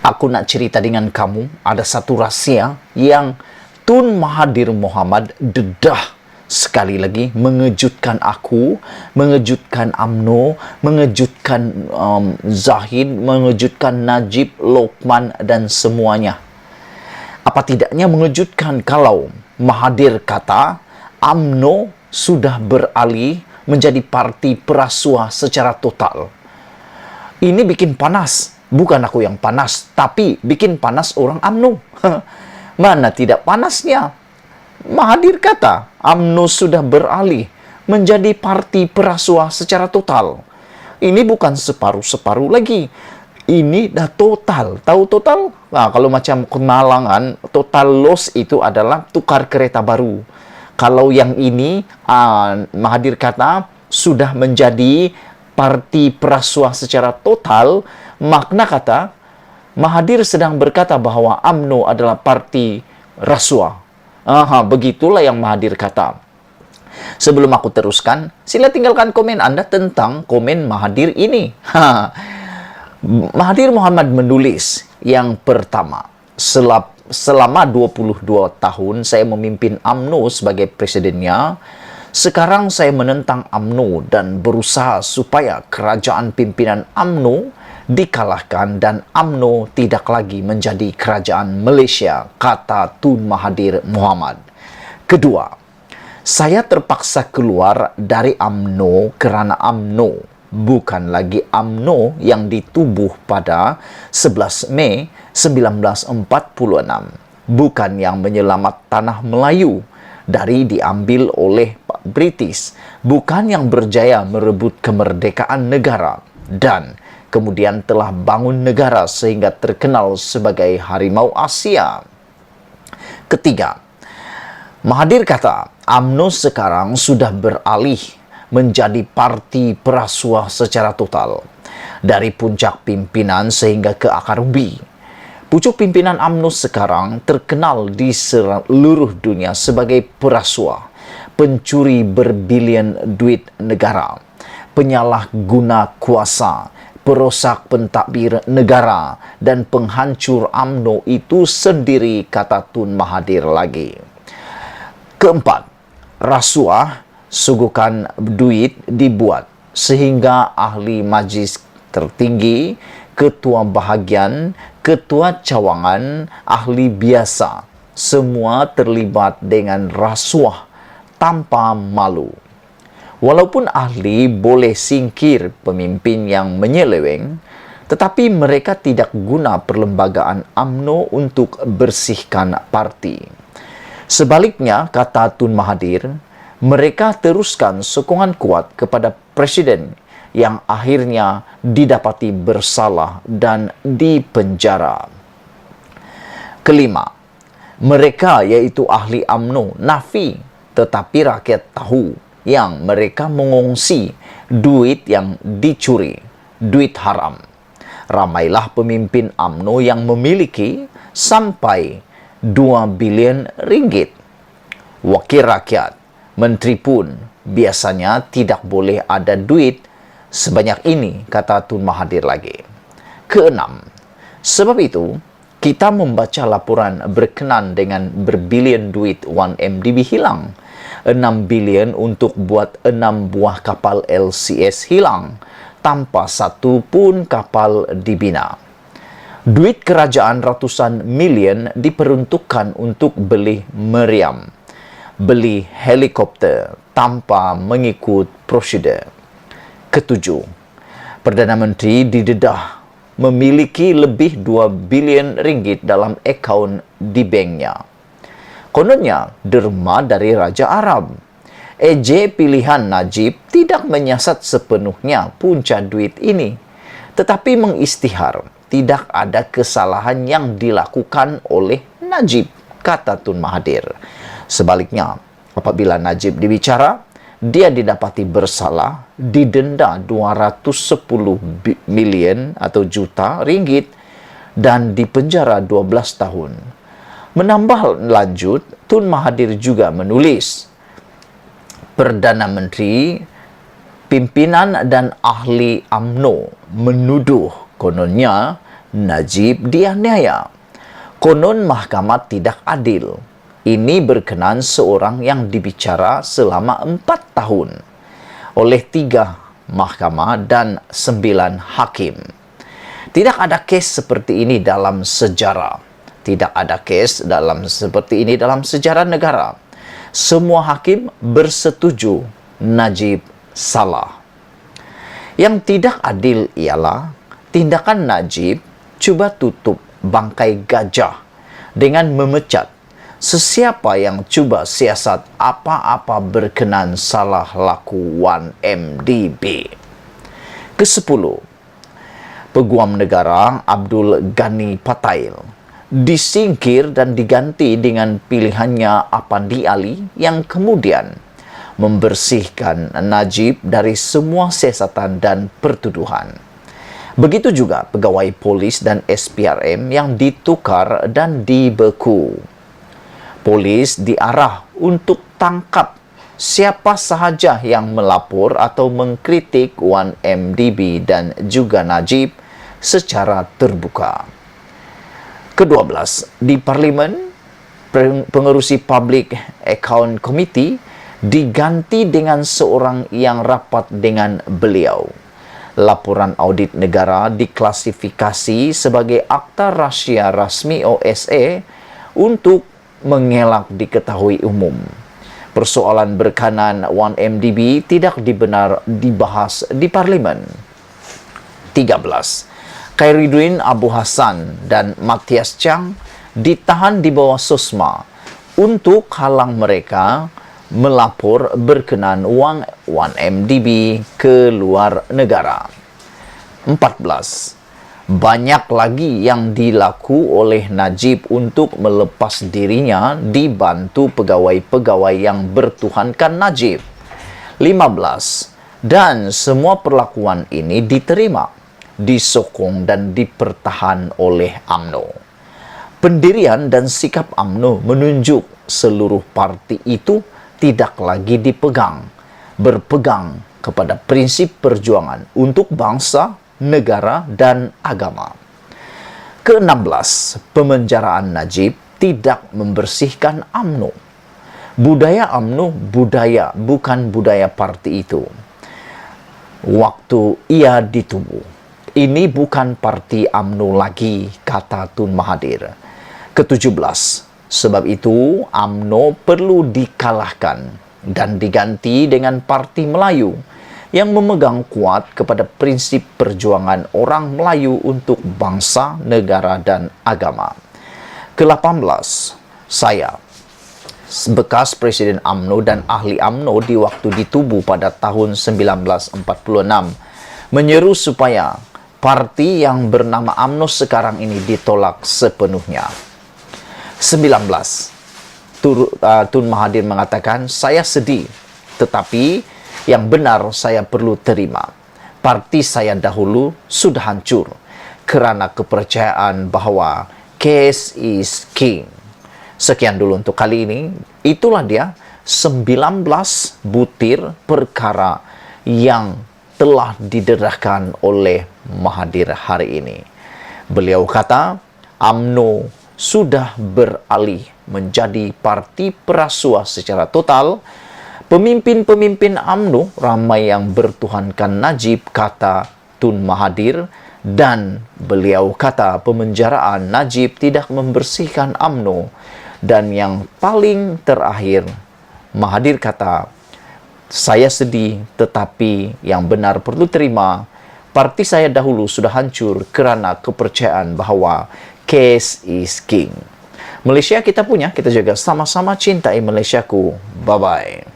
Aku nak cerita dengan kamu, ada satu rahsia yang Tun Mahathir Mohamad dedah sekali lagi mengejutkan aku, mengejutkan UMNO, mengejutkan Zahid, mengejutkan Najib, Lokman dan semuanya. Apa tidaknya mengejutkan kalau Mahathir kata UMNO sudah beralih menjadi parti perasuah secara total. Ini bikin panas. Bukan aku yang panas, tapi bikin panas orang UMNO. Mana tidak panasnya? Mahathir kata, UMNO sudah beralih menjadi parti perasuah secara total. Ini bukan separuh-separuh lagi. Ini dah total. Tahu total? Nah, kalau macam Kemalangan, total loss itu adalah tukar kereta baru. Kalau yang ini, Mahathir kata, sudah menjadi parti perasuah secara total, makna kata Mahathir sedang berkata bahawa UMNO adalah parti rasuah. Begitulah yang Mahathir kata. Sebelum aku teruskan, sila tinggalkan komen Anda tentang komen Mahathir ini. Mahathir Mohamad menulis yang pertama, selama 22 tahun saya memimpin UMNO sebagai presidennya. Sekarang saya menentang UMNO dan berusaha supaya kerajaan pimpinan UMNO dikalahkan dan UMNO tidak lagi menjadi kerajaan Malaysia, kata Tun Mahathir Mohamad. Kedua, saya terpaksa keluar dari UMNO kerana UMNO bukan lagi UMNO yang ditubuh pada 11 Mei 1946, bukan yang menyelamat tanah Melayu dari diambil oleh British, bukan yang berjaya merebut kemerdekaan negara dan kemudian telah bangun negara sehingga terkenal sebagai harimau Asia. Ketiga, Mahathir kata UMNO sekarang sudah beralih menjadi parti perasuah secara total, dari puncak pimpinan sehingga ke akar umbi. Pucuk pimpinan UMNO sekarang terkenal di seluruh dunia sebagai perasuah, pencuri berbilion duit negara, penyalahguna kuasa, perosak pentadbir negara, dan penghancur UMNO itu sendiri, kata Tun Mahathir lagi. Keempat, rasuah, sugukan duit dibuat sehingga ahli majlis tertinggi, ketua bahagian, ketua cawangan, ahli biasa, semua terlibat dengan rasuah tanpa malu. Walaupun ahli boleh singkir pemimpin yang menyeleweng, tetapi mereka tidak guna perlembagaan UMNO untuk bersihkan parti. Sebaliknya, kata Tun Mahathir, mereka teruskan sokongan kuat kepada Presiden yang akhirnya didapati bersalah dan dipenjara. Kelima, mereka iaitu ahli UMNO nafi, tetapi rakyat tahu yang mereka mengongsi duit yang dicuri, duit haram. Ramailah pemimpin UMNO yang memiliki sampai 2 bilion ringgit. Wakil rakyat, menteri pun biasanya tidak boleh ada duit sebanyak ini, kata Tun Mahathir lagi. Keenam, sebab itu kita membaca laporan berkenan dengan berbilion duit 1MDB hilang, 6 bilion untuk buat 6 buah kapal LCS hilang, tanpa satu pun kapal dibina. Duit kerajaan ratusan milion diperuntukkan untuk beli meriam, beli helikopter tanpa mengikut prosedur. Ketujuh, Perdana Menteri didedah memiliki lebih 2 bilion ringgit dalam akaun di banknya. Kononnya derma dari Raja Arab. Pilihan Najib tidak menyiasat sepenuhnya punca duit ini, tetapi mengistihar tidak ada kesalahan yang dilakukan oleh Najib, kata Tun Mahathir. Sebaliknya, apabila Najib dibicara, dia didapati bersalah, didenda 210 milion atau juta ringgit dan dipenjara 12 tahun. Menambah lanjut, Tun Mahathir juga menulis, Perdana Menteri, pimpinan dan ahli UMNO menuduh kononnya Najib dianiaya. Konon mahkamah tidak adil. Ini berkenan seorang yang dibicara selama 4 tahun oleh 3 mahkamah dan 9 hakim. Tidak ada kes seperti ini dalam sejarah. Tidak ada kes seperti ini dalam sejarah negara. Semua hakim bersetuju Najib salah. Yang tidak adil ialah tindakan Najib cuba tutup bangkai gajah dengan memecat sesiapa yang cuba siasat apa-apa berkenan salah laku 1MDB. Ke-10, Peguam Negara Abdul Ghani Patail disingkir dan diganti dengan pilihannya Apandi Ali yang kemudian membersihkan Najib dari semua siasatan dan pertuduhan. Begitu juga pegawai polis dan SPRM yang ditukar dan dibeku. Polis diarah untuk tangkap siapa sahaja yang melapor atau mengkritik 1MDB dan juga Najib secara terbuka. Ke-12, di Parlimen, pengerusi Public Account Committee diganti dengan seorang yang rapat dengan beliau. Laporan audit negara diklasifikasi sebagai akta rahsia rasmi OSA untuk mengelak diketahui umum. Persoalan berkenaan 1MDB tidak dibahas di Parlimen. 13. Khairuddin Abu Hassan dan Matthias Chang ditahan di bawah SOSMA untuk halang mereka melapor berkenaan wang 1MDB ke luar negara. 14. Banyak lagi yang dilaku oleh Najib untuk melepas dirinya dibantu pegawai-pegawai yang bertuhankan Najib. 15. Dan semua perlakuan ini diterima, disokong dan dipertahan oleh UMNO. Pendirian dan sikap UMNO menunjuk seluruh parti itu tidak lagi berpegang kepada prinsip perjuangan untuk bangsa, negara, dan agama. Ke-16, pemenjaraan Najib tidak membersihkan UMNO. Budaya UMNO budaya, bukan budaya parti itu. Waktu ia ditubuh, ini bukan parti UMNO lagi, kata Tun Mahathir. Ke-17, sebab itu UMNO perlu dikalahkan dan diganti dengan Parti Melayu yang memegang kuat kepada prinsip perjuangan orang Melayu untuk bangsa, negara, dan agama. Ke-18, saya, bekas Presiden UMNO dan ahli UMNO di waktu ditubuh pada tahun 1946, menyeru supaya parti yang bernama UMNO sekarang ini ditolak sepenuhnya. 19. Tun Mahathir mengatakan, saya sedih, tetapi yang benar saya perlu terima. Parti saya dahulu sudah hancur kerana kepercayaan bahwa case is king. Sekian dulu untuk kali ini. Itulah dia 19 butir perkara yang telah didedahkan oleh Mahathir hari ini. Beliau kata, UMNO sudah beralih menjadi parti perasuah secara total. Pemimpin-pemimpin UMNO ramai yang bertuhankan Najib, kata Tun Mahathir, dan beliau kata pemenjaraan Najib tidak membersihkan UMNO. Dan yang paling terakhir, Mahathir kata, saya sedih tetapi yang benar perlu terima. Parti saya dahulu sudah hancur kerana kepercayaan bahwa case is king. Malaysia kita punya, kita juga sama-sama cintai Malaysiaku. Bye-bye.